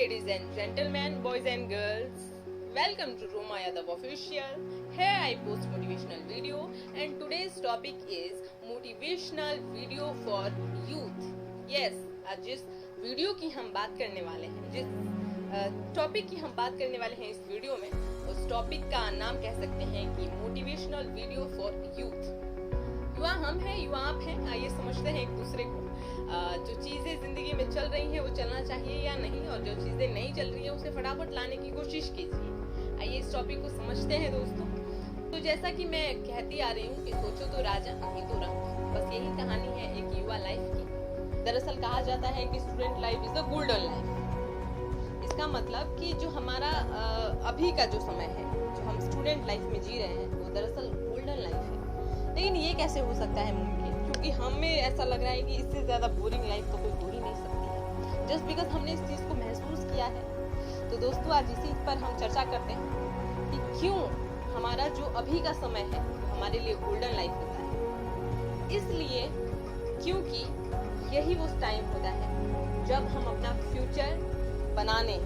ladies and gentlemen, boys and girls, welcome to Roma Yadav Official. Here I post motivational video and today's topic is motivational video for youth. Yes, आज जिस video की हम बात करने वाले हैं, जिस टॉपिक की हम बात करने वाले हैं इस वीडियो में, उस टॉपिक का नाम कह सकते हैं कि मोटिवेशनल वीडियो फॉर यूथ। युवा हम हैं, युवा आप हैं, आइए समझते हैं एक दूसरे को। जो चीजें जिंदगी में चल रही हैं वो चलना चाहिए या नहीं, और जो चीजें नहीं चल रही हैं उसे फटाफट लाने की कोशिश कीजिए। आइए इस टॉपिक को समझते हैं दोस्तों। तो जैसा कि मैं कहती आ रही हूँ कि सोचो तो राजा नहीं तो रंग, बस यही कहानी है एक युवा लाइफ की। दरअसल कहा जाता है कि student life is a golden life. इसका मतलब कि जो हमारा अभी का जो समय है, जो हम स्टूडेंट लाइफ में जी रहे हैं, वो दरअसल गोल्डन लाइफ है। लेकिन ये कैसे हो सकता है मुमकिन? क्योंकि हमें ऐसा लग रहा है कि इससे ज्यादा बोरिंग लाइफ तो कोई हो ही नहीं सकती है, जस्ट बिकॉज हमने इस चीज को महसूस किया है। तो दोस्तों आज इसी पर हम चर्चा करते हैं कि क्यों हमारा जो अभी का समय है हमारे लिए गोल्डन लाइफ होता है। इसलिए क्योंकि यही वो टाइम होता है जब हम अपना फ्यूचर बनाने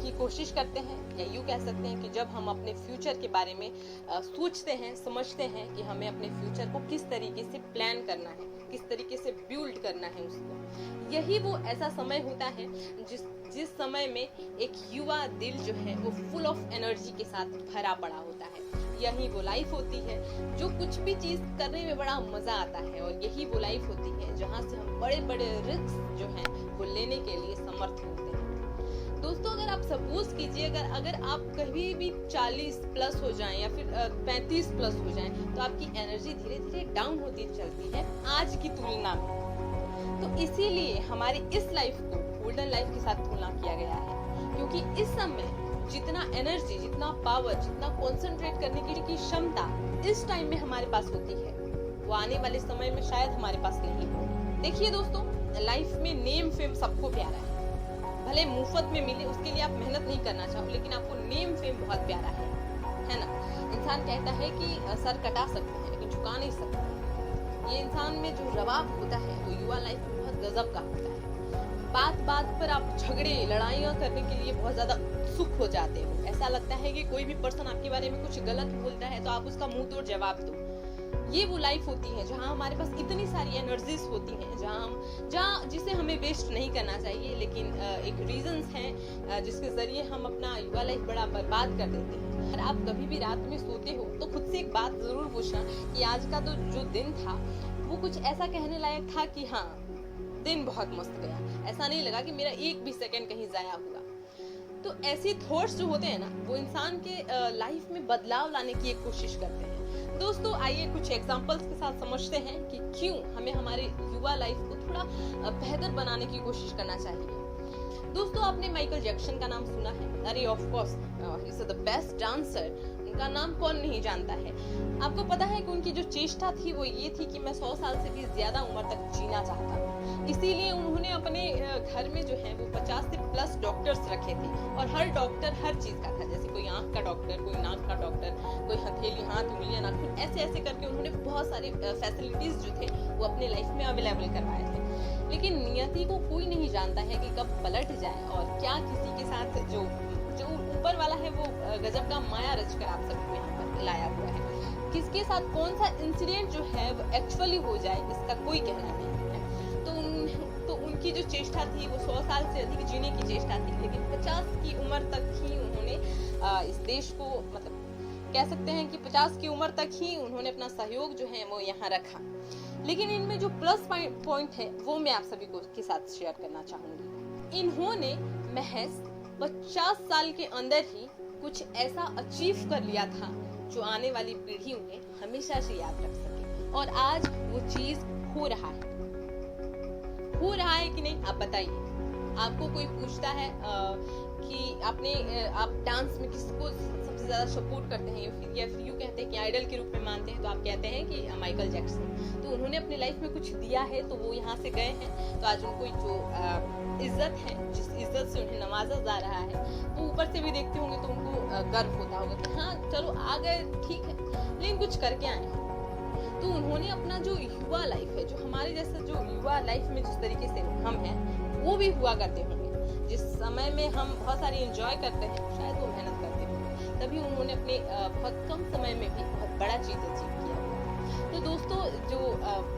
की कोशिश करते हैं, या यूँ कह सकते हैं कि जब हम अपने फ्यूचर के बारे में सोचते हैं, समझते हैं कि हमें अपने फ्यूचर को किस तरीके से प्लान करना है, किस तरीके से बिल्ड करना है उसको। यही वो ऐसा समय होता है जिस समय में एक युवा दिल जो है वो फुल ऑफ एनर्जी के साथ भरा पड़ा होता है। यही वो लाइफ होती है जो कुछ भी चीज करने में बड़ा मजा आता है, और यही वो लाइफ होती है जहाँ से हम बड़े बड़े रिस्क जो हैं वो लेने के लिए समर्थ होते हैं। दोस्तों अगर आप सपोज कीजिए, अगर आप कभी भी 40 प्लस हो जाएं या फिर 35 प्लस हो जाएं, तो आपकी एनर्जी धीरे धीरे डाउन होती चलती है आज की तुलना में। तो इसीलिए हमारी इस लाइफ को गोल्डन लाइफ के साथ तुलना किया गया है, क्योंकि इस समय जितना एनर्जी, जितना पावर, जितना कॉन्सेंट्रेट करने की क्षमता इस टाइम में हमारे पास होती है, वो आने वाले समय में शायद हमारे पास नहीं होगी। देखिए दोस्तों, लाइफ में नेम फेम सबको प्यारा है, भले मुफ्त में मिले उसके लिए आप मेहनत नहीं करना चाहो, लेकिन आपको नेम फेम बहुत प्यारा है ना। इंसान कहता है कि सर कटा सकते हैं लेकिन झुका नहीं सकते। ये इंसान में जो रवाब होता है वो युवा लाइफ में बहुत गजब का होता है। बात बात पर आप झगड़े, लड़ाइयाँ करने के लिए बहुत ज्यादा उत्सुक हो जाते हो। ऐसा लगता है कि कोई भी पर्सन आपके बारे में कुछ गलत बोलता है तो आप उसका मुंह तोड़ जवाब दो। ये वो लाइफ होती है जहाँ हमारे पास इतनी सारी एनर्जीज होती हैं, जहाँ जिसे हमें वेस्ट नहीं करना चाहिए, लेकिन एक रीजंस हैं जिसके जरिए हम अपना युवा लाइफ बड़ा बर्बाद कर देते हैं। अगर आप कभी भी रात में सोते हो तो खुद से एक बात जरूर पूछना कि आज का तो जो दिन था वो कुछ ऐसा कहने लायक था कि हाँ दिन बहुत मस्त गया, ऐसा नहीं लगा कि मेरा एक भी सेकंड कहीं जाया हुआ। तो ऐसे थॉट्स जो होते हैं ना, वो इंसान के लाइफ में बदलाव लाने की एक कोशिश करते हैं। दोस्तों आइए कुछ एग्जांपल्स के साथ समझते हैं कि क्यों हमें हमारे युवा लाइफ को थोड़ा बेहतर बनाने की कोशिश करना चाहिए। दोस्तों आपने माइकल जैक्सन का नाम सुना है? अरे of course, he is the best dancer. उनका नाम कौन नहीं जानता है। आपको पता है कि उनकी जो चेष्टा थी वो ये थी कि मैं 100 साल से भी ज्यादा उम्र तक जीना चाहता हूँ। इसीलिए उन्होंने अपने घर में जो है वो 50 से प्लस डॉक्टर्स रखे थे, और हर डॉक्टर हर चीज का था। जैसे कोई आंख का डॉक्टर, कोई नाक का डॉक्टर, कोई हथेली, हाथ, उंगलियां, नाखून, ऐसे करके उन्होंने बहुत सारे फैसिलिटीज जो थे वो अपने लाइफ में अवेलेबल करवाए थे। लेकिन नियति को कोई नहीं जानता है कि कब पलट जाए, और क्या किसी के साथ जो ऊपर वाला है वो गजब का माया रचकर आप सभी को यहाँ पर लाया हुआ है। किसके साथ कौन सा इंसिडेंट जो है वो एक्चुअली हो जाए इसका कोई कहना नहीं है। तो उनकी जो चेष्टा थी वो 100 साल से अधिक जीने की चेष्टा थी, लेकिन 50 की उम्र तक ही उन्होंने इस देश को, मतलब कह सकते हैं कि 50 की उम्र तक ही उन्होंने अपना सहयोग जो है वो यहाँ रखा। लेकिन इनमें जो प्लस पॉइंट है वो मैं आप सभी को के साथ शेयर करना चाहूंगी। इन्होंने महज 50 साल के अंदर ही कुछ ऐसा अचीव कर लिया था जो आने वाली पीढ़ी उन्हें हमेशा से याद रख सके, और आज वो चीज हो रहा है कि नहीं? आप बताइए। आपको कोई पूछता है कि आप डांस में किसको सबसे ज्यादा सपोर्ट करते हैं, या फिर यूँ कहते हैं कि आइडल के रूप में मानते हैं, तो आप कहते हैं कि माइकल जैक्सन। तो उन्होंने अपनी लाइफ में कुछ दिया है, तो वो यहाँ से गए हैं, तो आज उनको जो इज्जत है, जिस इज्जत से उन्हें नवाजा जा रहा है, तो ऊपर से भी देखते होंगे तो उनको गर्व होता होगा कि हाँ चलो आ गए, ठीक है, लेकिन कुछ करके आए हैं। तो उन्होंने अपना जो युवा लाइफ है, जो हमारे जैसा जो युवा लाइफ में जिस तरीके से हम हैं वो भी हुआ करते होंगे, जिस समय में हम बहुत सारी एंजॉय करते हैं शायद वो मेहनत करते हैं, तभी उन्होंने अपने बहुत कम समय में भी बहुत बड़ा चीज अचीव किया। तो दोस्तों जो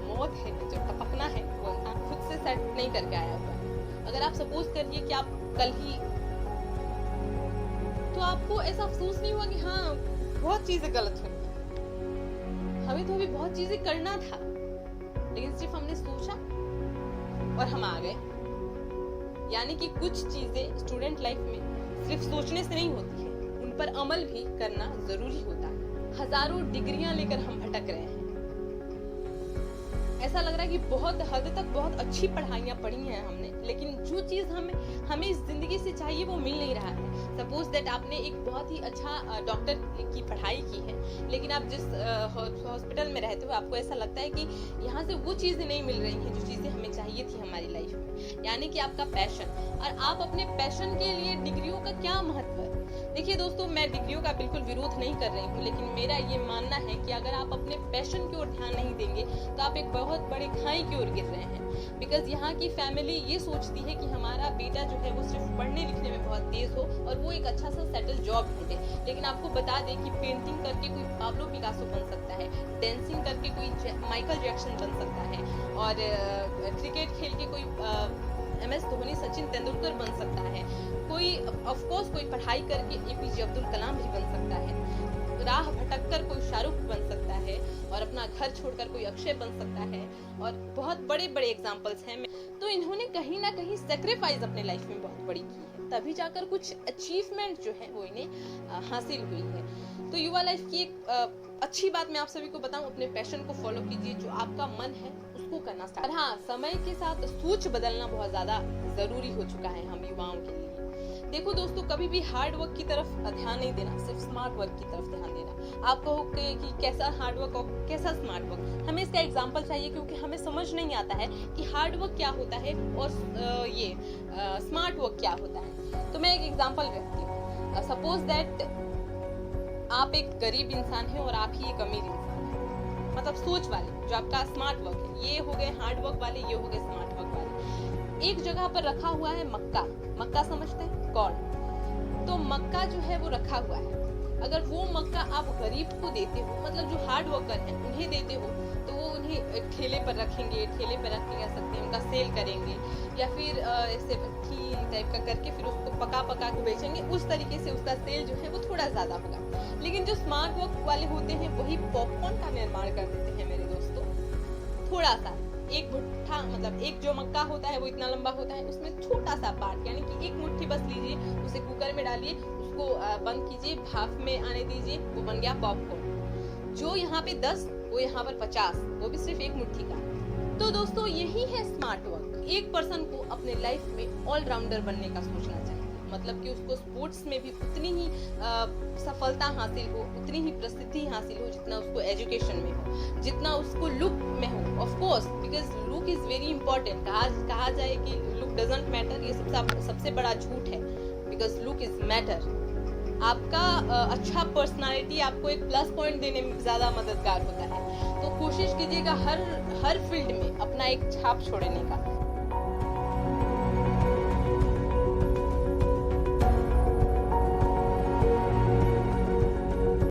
मौत है, जो टपकना है, वो आप खुद से सेट नहीं करके आया हुआ है। अगर आप सपोज करिए कि आप कल ही, तो आपको ऐसा अफसोस नहीं हुआ कि हाँ बहुत चीजें गलत हुई, हमें तो अभी बहुत चीजें करना था, लेकिन सिर्फ हमने सोचा और हम आ गए। यानी कि कुछ चीजें स्टूडेंट लाइफ में सिर्फ सोचने से नहीं होती है, उन पर अमल भी करना जरूरी होता है। हजारों डिग्रियां लेकर हम भटक रहे हैं, ऐसा लग रहा है कि बहुत हद तक बहुत अच्छी पढ़ाइयां पढ़ी हैं हमने, लेकिन जो चीज हमें इस जिंदगी से चाहिए वो मिल नहीं रहा है। सपोज दैट आपने एक बहुत ही अच्छा डॉक्टर की पढ़ाई की है, लेकिन आप जिस हॉस्पिटल में रहते हो आपको ऐसा लगता है कि यहाँ से वो चीजें नहीं मिल रही हैं जो चीजें हमें चाहिए थी हमारी लाइफ में, यानी कि आपका पैशन। और आप अपने पैशन के लिए डिग्रियों का क्या महत्व है? देखिए दोस्तों, मैं डिग्रियों का बिल्कुल विरोध नहीं कर रही हूँ, लेकिन मेरा ये मानना है कि अगर आप अपने पैशन की ओर ध्यान नहीं देंगे तो आप एक बहुत बड़े खाई की ओर गिर रहे हैं। बिकॉज यहाँ की फैमिली ये सोचती है कि हमारा बेटा जो है वो सिर्फ पढ़ने लिखने में बहुत तेज हो और वो एक अच्छा सा सेटल जॉब ढूंढे। लेकिन आपको बता दें कि पेंटिंग करके कोई पाब्लो पिकासो बन सकता है, डांसिंग करके कोई माइकल जैक्सन बन सकता है, और क्रिकेट खेल के कोई MS धोनी, सचिन तेंदुलकर बन सकता है, कोई ऑफ कोर्स कोई पढ़ाई करके APJ अब्दुल कलाम भी बन सकता है, राह भटककर कोई शाहरुख बन सकता है, और अपना घर छोड़कर कोई अक्षय बन सकता है, और बहुत बड़े बड़े एग्जांपल्स हैं। तो इन्होंने कहीं ना कहीं सेक्रीफाइस अपने लाइफ में बहुत बड़ी की है, तभी जाकर कुछ अचीवमेंट जो है वो इन्हें हासिल हुई है। तो युवा लाइफ की एक अच्छी बात मैं आप सभी को बताऊं, अपने पैशन को फॉलो कीजिए, जो आपका मन है उसको करना स्टार्ट। हाँ, समय के साथ सोच बदलना बहुत ज्यादा जरूरी हो चुका है हम युवाओं के लिए। देखो दोस्तों, कभी भी हार्ड वर्क की तरफ ध्यान नहीं देना, सिर्फ स्मार्ट वर्क की तरफ ध्यान देना। आप कहोगे कि कैसा हार्ड वर्क और कैसा स्मार्ट वर्क, हमें इसका एग्जांपल चाहिए, क्योंकि हमें समझ नहीं आता है कि हार्ड वर्क क्या होता है और ये स्मार्ट वर्क क्या होता है। तो मैं एक एग्जांपल रखती हूँ। सपोज दैट आप एक गरीब इंसान है और आप ही एक अमीर इंसान है, मतलब सोच वाले, जो आपका स्मार्ट वर्क है। ये हो गए हार्ड वर्क वाले, ये हो गए स्मार्ट वर्क वाले। एक जगह पर रखा हुआ है मक्का। मक्का समझते हैं, कॉर्न। तो मक्का जो है वो रखा हुआ है, अगर वो मक्का आप गरीब को देते हो, मतलब जो हार्ड वर्कर हैं उन्हें देते हो, तो वो उन्हें ठेले पर रखेंगे, ठेले पर रख के कह सकते हैं उनका सेल करेंगे, या फिर ऐसे भट्टी टाइप का करके फिर उसको पका पका के बेचेंगे। उस तरीके से उसका सेल जो है वो थोड़ा ज्यादा होगा। लेकिन जो स्मार्ट वर्क वाले होते हैं वही पॉपकॉर्न का निर्माण कर देते हैं मेरे दोस्तों। थोड़ा सा एक भुट्टा, मतलब एक जो मक्का होता है वो इतना लंबा होता है, उसमें छोटा सा पार्ट, यानी कि एक मुट्ठी बस लीजिए, उसे कुकर में डालिए, उसको बंद कीजिए, भाप में आने दीजिए, वो बन गया पॉपकॉर्न। जो यहाँ पे 10 वो यहाँ पर 50, वो भी सिर्फ एक मुट्ठी का। तो दोस्तों यही है स्मार्ट वर्क। एक पर्सन को अपने लाइफ में ऑलराउंडर बनने का सोचना चाहिए, मतलब कि उसको स्पोर्ट्स में भी उतनी ही सफलता हासिल हो, उतनी ही प्रसिद्धि हासिल हो जितना उसको एजुकेशन में हो, जितना उसको लुक में हो। Of course, because look is very important. कहा जाए कि लुक डजंट मैटर, ये सबसे बड़ा झूठ है, बिकॉज लुक इज मैटर। आपका अच्छा पर्सनालिटी आपको एक प्लस पॉइंट देने में ज्यादा मददगार होता है। तो कोशिश कीजिएगा हर फील्ड में अपना एक छाप छोड़ने का।